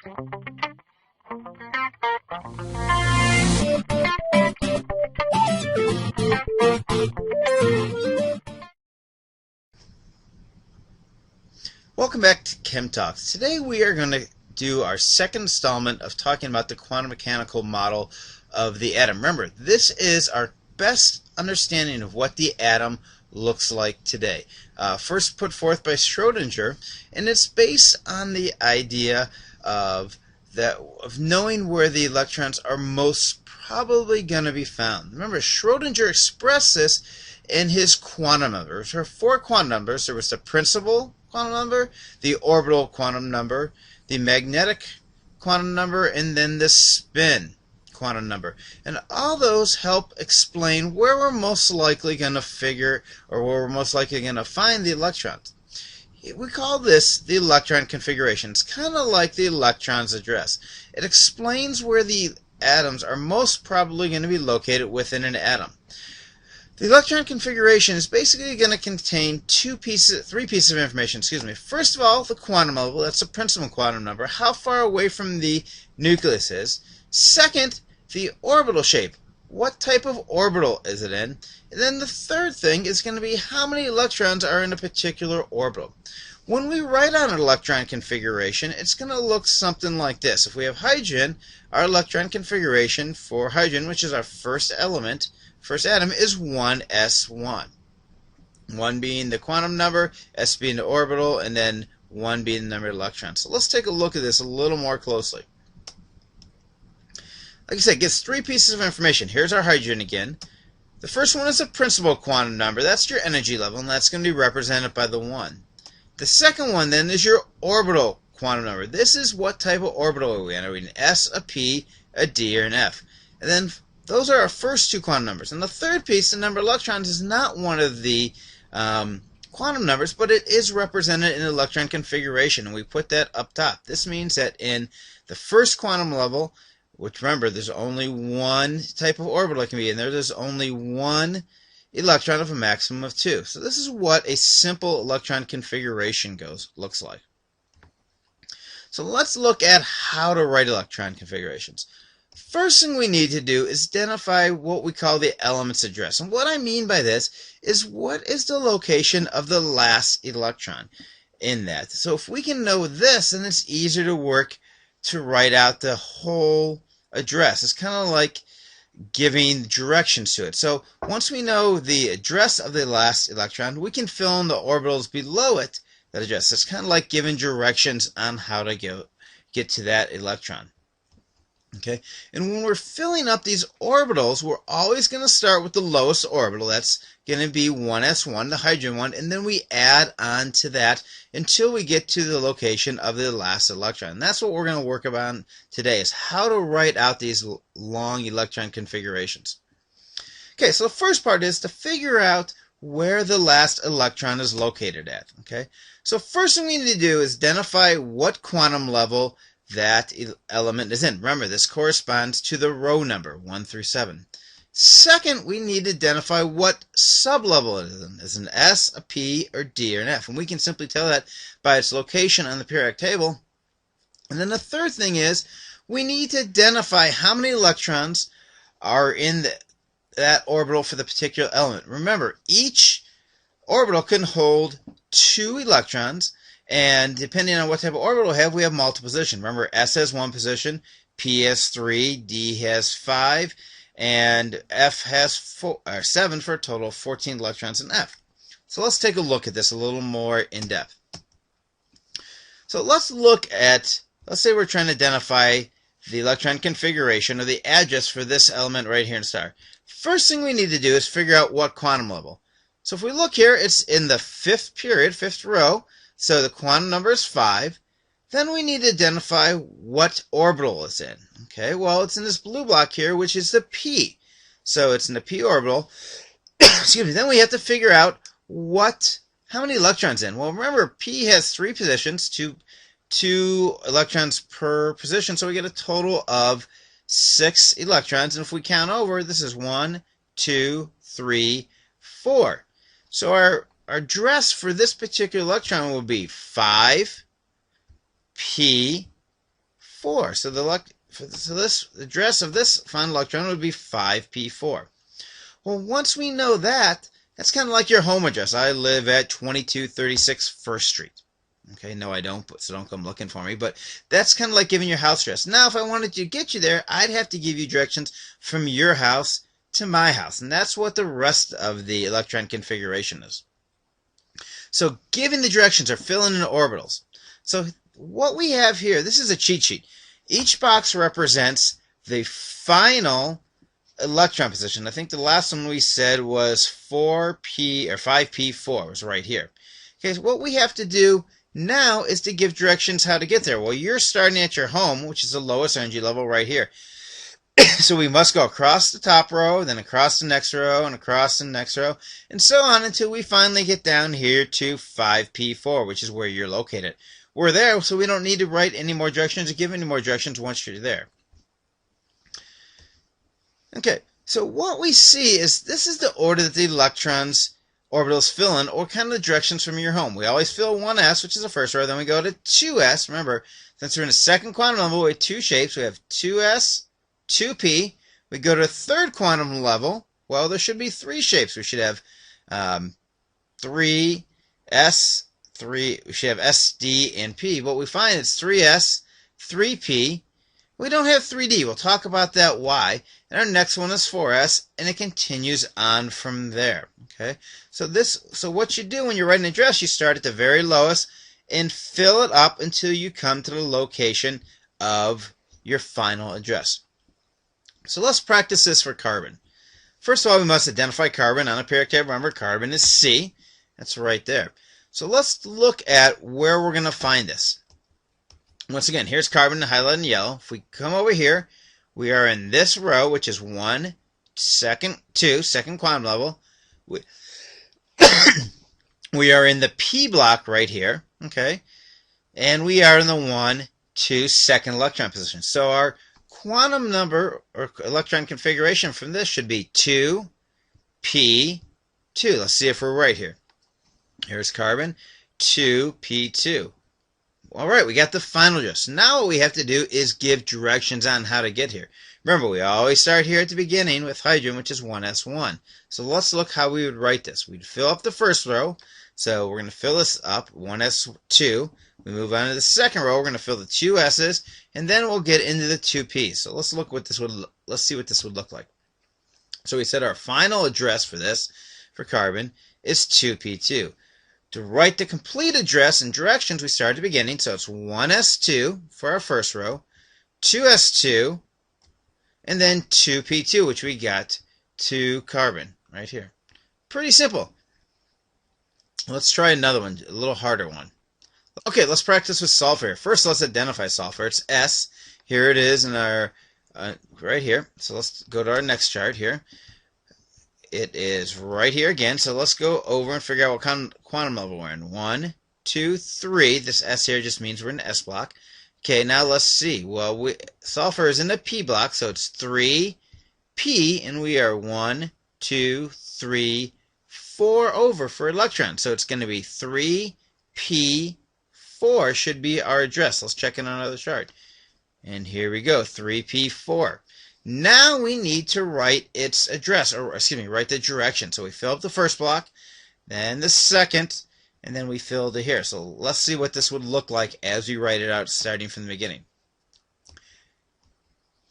Welcome back to Chem Talks. Today we are going to do our second installment of talking about the quantum mechanical model of the atom. Remember, this is our best understanding of what the atom looks like today. First put forth by Schrodinger, and it's based on the idea of knowing where the electrons are most probably going to be found. Remember, Schrodinger expressed this in his quantum numbers. There were four quantum numbers. There was the principal quantum number, the orbital quantum number, the magnetic quantum number, and then the spin quantum number. And all those help explain where we're most likely going to figure, or where we're most likely going to find the electrons. We call this the electron configuration. It's kind of like the electron's address. It explains where the atoms are most probably going to be located within an atom. The electron configuration is basically going to contain three pieces of information. First of all, the quantum level. That's the principal quantum number. How far away from the nucleus is. Second, the orbital shape. What type of orbital is it in? And then the third thing is going to be how many electrons are in a particular orbital. When we write on an electron configuration, it's going to look something like this. If we have hydrogen, our electron configuration for hydrogen, which is our first element, first atom, is 1s1. 1 being the quantum number, s being the orbital, and then 1 being the number of electrons. So let's take a look at this a little more closely. Like I said, it gets three pieces of information. Here's our hydrogen again. The first one is the principal quantum number. That's your energy level, and that's going to be represented by the 1. The second one then is your orbital quantum number. This is what type of orbital are we in. Are we an S, a P, a D, or an F? And then those are our first two quantum numbers. And the third piece, the number of electrons, is not one of the quantum numbers, but it is represented in electron configuration, and we put that up top. This means that in the first quantum level, which remember, there's only one type of orbital that can be in there. There's only one electron of a maximum of 2. So this is what a simple electron configuration looks like. So let's look at how to write electron configurations. First thing we need to do is identify what we call the element's address. And what I mean by this is what is the location of the last electron in that. So if we can know this, then it's easier to work to write out the whole address. It's kind of like giving directions to it. So once we know the address of the last electron, we can fill in the orbitals below it, that address. It's kind of like giving directions on how to get to that electron. Okay, and when we're filling up these orbitals, we're always going to start with the lowest orbital. That's going to be 1s1, the hydrogen one, and then we add on to that until we get to the location of the last electron. And that's what we're going to work on today, is how to write out these long electron configurations. Okay, so the first part is to figure out where the last electron is located at. Okay, so first thing we need to do is identify what quantum level that element is in. Remember, this corresponds to the row number 1 through 7. Second, we need to identify what sublevel it is in. Is it an S, a P, or D, or an F? And we can simply tell that by its location on the periodic table. And then the third thing is we need to identify how many electrons are in that orbital for the particular element. Remember, each orbital can hold 2 electrons, and depending on what type of orbital we have multiple positions. Remember, S has 1 position, P has 3, D has 5, and F has 7 for a total of 14 electrons in F. So let's take a look at this a little more in depth. So let's look at, let's say we're trying to identify the electron configuration or the address for this element right here in star. First thing we need to do is figure out what quantum level. So if we look here, it's in the 5th period, 5th row. So the quantum number is 5. Then we need to identify what orbital it's in. Okay, well, it's in this blue block here, which is the P. So it's in the P orbital. Excuse me. Then we have to figure out how many electrons in. Well, remember, P has 3 positions, two electrons per position, so we get a total of 6 electrons. And if we count over, this is 1, 2, 3, 4. So our address for this particular electron will be 5, P, 4. So this address of this final electron would be 5p4. Well, once we know that, that's kind of like your home address. I live at 2236 First Street. Okay, no I don't, so don't come looking for me, but that's kind of like giving your house address. Now, if I wanted to get you there, I'd have to give you directions from your house to my house, and that's what the rest of the electron configuration is. So giving the directions or filling in the orbitals. So what we have here, this is a cheat sheet. Each box represents the final electron position. I think the last one we said was 4p or 5p4 was right here. Okay, so what we have to do now is to give directions how to get there. Well, you're starting at your home, which is the lowest energy level right here. So we must go across the top row, then across the next row, and across the next row, and so on until we finally get down here to 5p4, which is where you're located. We're there, so we don't need to write any more directions or give any more directions once you're there. Okay, so what we see is this is the order that the electrons orbitals fill in, or kind of the directions from your home. We always fill 1s, which is the first row, then we go to 2s. Remember, since we're in a second quantum level with two shapes, we have 2s, 2p. We go to a third quantum level. Well, there should be three shapes. We should have 3s, 3. We should have s, d, and p. What we find is 3s, 3p. We don't have 3d. We'll talk about that why. And our next one is 4s, and it continues on from there. Okay. So what you do when you're writing an address, you start at the very lowest and fill it up until you come to the location of your final address. So let's practice this for carbon. First of all, we must identify carbon on a periodic table. Remember, carbon is C. That's right there. So let's look at where we're going to find this. Once again, here's carbon highlighted in yellow. If we come over here, we are in this row, which is 1, 2, second quantum level. We are in the P block right here, okay? And we are in the 1, 2, second electron position. So our quantum number or electron configuration from this should be 2p2. Let's see if we're right here. Here's carbon, 2p2. All right, we got the final address. Now what we have to do is give directions on how to get here. Remember, we always start here at the beginning with hydrogen, which is 1s1. So let's look how we would write this. We'd fill up the first row. So we're going to fill this up, 1s2. We move on to the second row. We're going to fill the 2s's, and then we'll get into the 2p's. So let's look what this would. Let's see what this would look like. So we said our final address for this, for carbon, is 2p2. To write the complete address and directions, we start at the beginning. So it's 1s2 for our first row, 2s2, and then 2p2, which we got to carbon right here. Pretty simple. Let's try another one, a little harder one. Okay, let's practice with sulfur. First, let's identify sulfur. It's S. Here it is in our right here. So let's go to our next chart here. It is right here again. So let's go over and figure out what kind of quantum level we're in. 1, 2, 3. This S here just means we're in the S block. Okay, now let's see. Well, sulfur is in the P block, so it's 3p, and we are 1, 2, 3, 4 over for electrons. So it's going to be 3p4 should be our address. Let's check it on another chart. And here we go, 3p4. Now we need to write its address, or excuse me, write the direction. So we fill up the first block, then the second, and then we fill to here. So let's see what this would look like as we write it out starting from the beginning.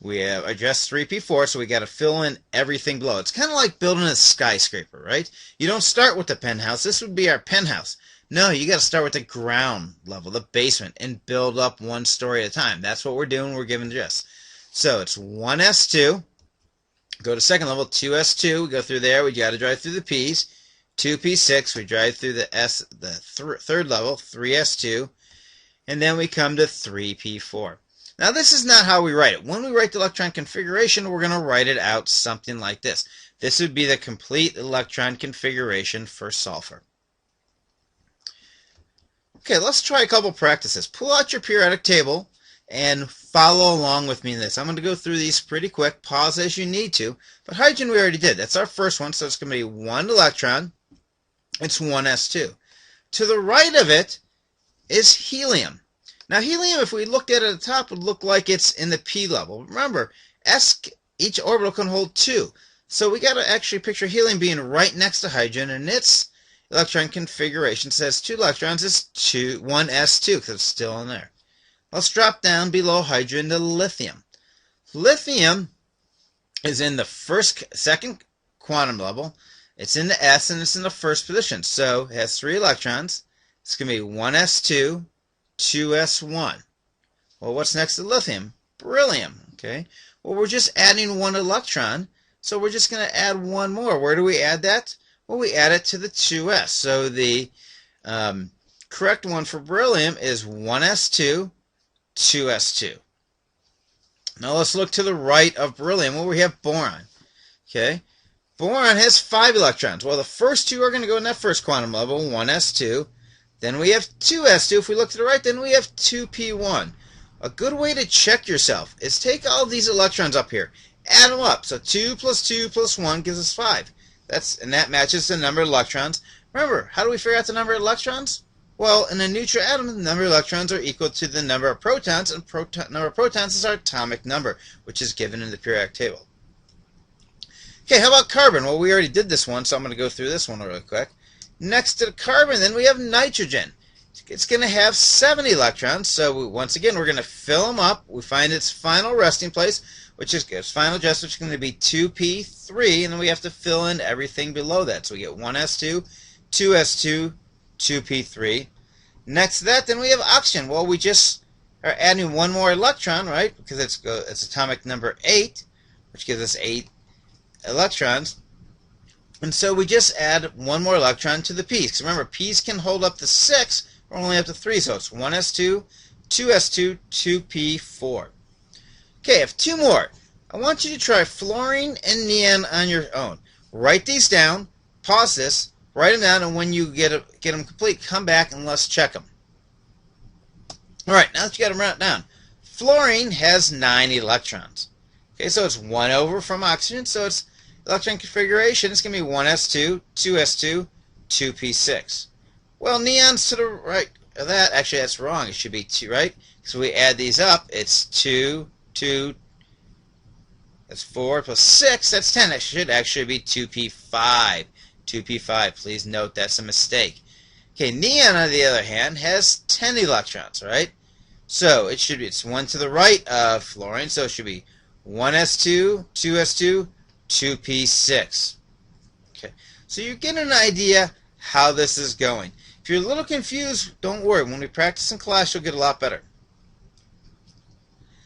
We have address 3p4, so we got to fill in everything below. It's kind of like building a skyscraper, right? You don't start with the penthouse. This would be our penthouse. No, you got to start with the ground level, the basement, and build up one story at a time. That's what we're doing. We're giving address. So it's 1s2. Go to second level, 2s2. We go through there. We got to drive through the p's. 2p6. We drive through the third level, 3s2, and then we come to 3p4. Now this is not how we write it. When we write the electron configuration, we're going to write it out something like this. This would be the complete electron configuration for sulfur. Okay, let's try a couple practices. Pull out your periodic table and follow along with me in this. I'm going to go through these pretty quick. Pause as you need to. But hydrogen we already did. That's our first one, so it's going to be 1 electron. It's 1s2. To the right of it is helium. Now helium, if we looked at it at the top, would look like it's in the p level. Remember, each orbital can hold 2. So we got to actually picture helium being right next to hydrogen, and its electron configuration says 2 electrons is 1s2 because it's still in there. Let's drop down below hydrogen to lithium. Lithium is in the second quantum level. It's in the s and it's in the first position. So it has 3 electrons. It's going to be 1s2, 2s1. Well, what's next to lithium? Beryllium. Okay. Well, we're just adding 1 electron, so we're just going to add 1 more. Where do we add that? Well, we add it to the 2s. So the correct one for beryllium is 1s2, 2s2. Now let's look to the right of beryllium where we have boron. Okay. Boron has 5 electrons. Well, the first 2 are going to go in that first quantum level, 1s2. Then we have 2s2. If we look to the right, then we have 2p1. A good way to check yourself is take all these electrons up here, add them up. So 2 plus 2 plus 1 gives us 5. And that matches the number of electrons. Remember, how do we figure out the number of electrons? Well, in a neutral atom, the number of electrons are equal to the number of protons, and number of protons is our atomic number, which is given in the periodic table. Okay, how about carbon? Well, we already did this one, so I'm going to go through this one really quick. Next to the carbon, then we have nitrogen. It's going to have 7 electrons, so once again, we're going to fill them up. We find its final resting place, which is its final address, which is going to be 2p3, and then we have to fill in everything below that. So we get 1s2, 2s2, 2p3. Next to that, then we have oxygen. Well, we just are adding 1 more electron, right? Because it's atomic number 8, which gives us 8 electrons. And so we just add 1 more electron to the p's. Because remember, p's can hold up to 6, or only up to 3. So it's 1s2, 2s2, 2p4. Okay, I have 2 more. I want you to try fluorine and neon on your own. Write these down, pause this, write them down, and when you get them complete, come back and let's check them. Alright, now that you got them written down, fluorine has 9 electrons. Okay, so it's 1 over from oxygen, so its electron configuration is going to be 1s2, 2s2, 2p6. Well, neon's to the right of that. Actually, that's wrong. It should be 2, right? So we add these up. It's 2, 2, that's 4 plus 6, that's 10. That should actually be 2p5. 2p5. Please note that's a mistake. Okay, neon, on the other hand, has 10 electrons, right? So it's 1 to the right of fluorine, so it should be 1s2, 2s2, 2p6. Okay, so you get an idea how this is going. If you're a little confused, don't worry. When we practice in class, you'll get a lot better.